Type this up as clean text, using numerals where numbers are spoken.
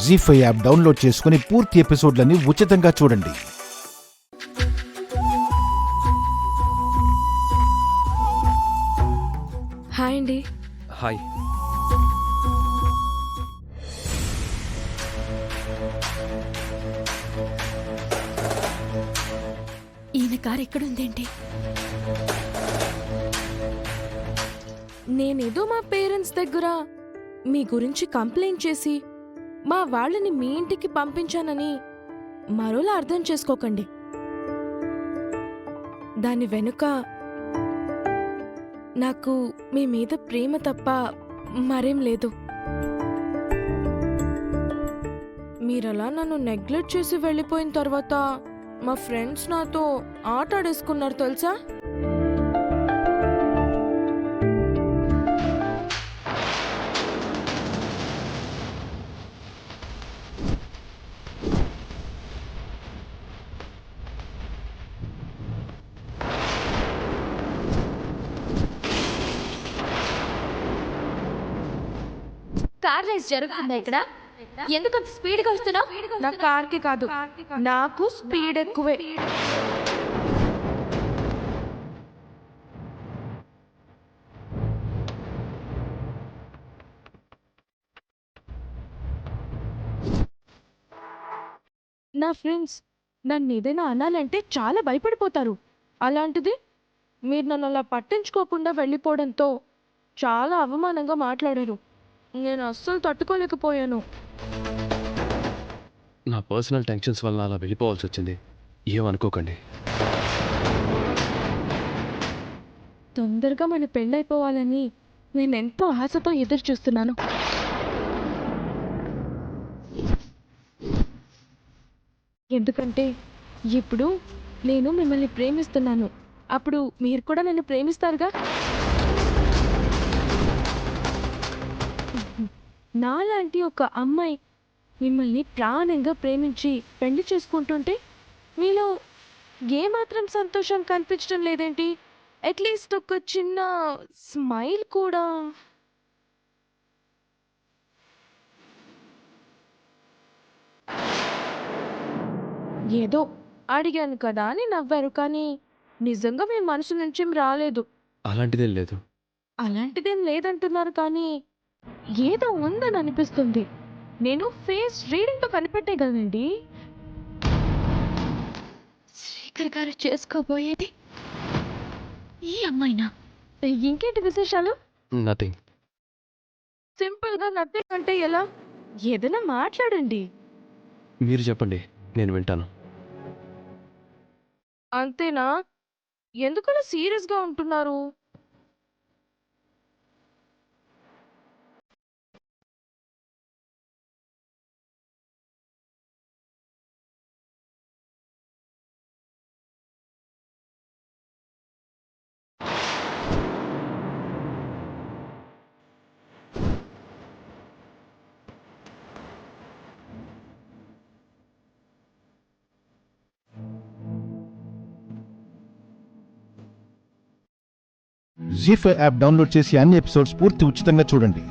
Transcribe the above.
జీ5 app download చేసుకుని పూర్తి ఎపిసోడ్లని ఉచితంగా చూడండి. హాయ్ అండి. హాయ్. ఈయన కారు ఎక్కడుందేంటి? నేనేదో మా పేరెంట్స్ దగ్గర మీ గురించి కంప్లైంట్ చేసి మా వాళ్ళని మీ ఇంటికి పంపించానని మరోలా అర్థం చేసుకోకండి. దాని వెనుక నాకు మీ మీద ప్రేమ తప్ప మరేం లేదు. మీరలా నన్ను నెగ్లెక్ట్ చేసి వెళ్ళిపోయిన తర్వాత మా ఫ్రెండ్స్ నాతో ఆట ఆడేసుకున్నారు తెలుసా? కార్ రేస్ జరుగుతుందా ఇక్కడ? ఎందుకు అంత స్పీడ్గా వస్తున్నావు? నా కార్కి కాదు, నాకు స్పీడ్ ఎక్కువే. నా ఫ్రెండ్స్ నన్ను ఏదైనా అనాలంటే చాలా భయపడిపోతారు. అలాంటిది మీరు నన్ను అలా పట్టించుకోకుండా వెళ్ళిపోవడంతో చాలా అవమానంగా మాట్లాడారు. నేను అస్సలు తట్టుకోలేకపోయాను. నా పర్సనల్ టెన్షన్స్ వల్ల అలా వెళ్ళిపోవాల్సి వచ్చింది. ఏమనుకోకండి. తొందరగా మన పెళ్ళైపోవాలని నేను ఎంతో ఆశతో ఎదురు చూస్తున్నాను. ఎందుకంటే ఇప్పుడు నేను మిమ్మల్ని ప్రేమిస్తున్నాను. అప్పుడు మీరు కూడా నన్ను ప్రేమిస్తారుగా. నాలాంటి ఒక అమ్మాయి మిమ్మల్ని ప్రాణంగా ప్రేమించి పెళ్లి చేసుకుంటుంటే మీలో ఏమాత్రం సంతోషం కనిపించడం లేదేంటి? అట్లీస్ట్ ఒక చిన్న స్మైల్ కూడా. ఏదో అడిగాను కదా అని నవ్వారు, కానీ నిజంగా మీ మనసు నుంచి రాలేదు. అలాంటిదేం లేదు. అలాంటిదేం లేదంటున్నారు, కానీ ఏదో ఉందని అనిపిస్తుంది. నేను ఫేస్ రీడింగ్తో కనిపెట్టేయగలనండి. శ్రీకర్ గారు చేసుకోబోయేది ఈ అమ్మాయినా? ఇంకేంటి విశేషాలు? నథింగ్. సింపుల్గా నథింగ్ అంటే ఎలా? ఏదైనా మాట్లాడండి. మీరు చెప్పండి, నేను వింటాను. అంతేనా? ఎందుకలా సీరియస్గా ఉంటున్నారు? జీ5 యాప్ డౌన్లోడ్ చేసి అన్ని ఎపిసోడ్స్ పూర్తి ఉచితంగా చూడండి.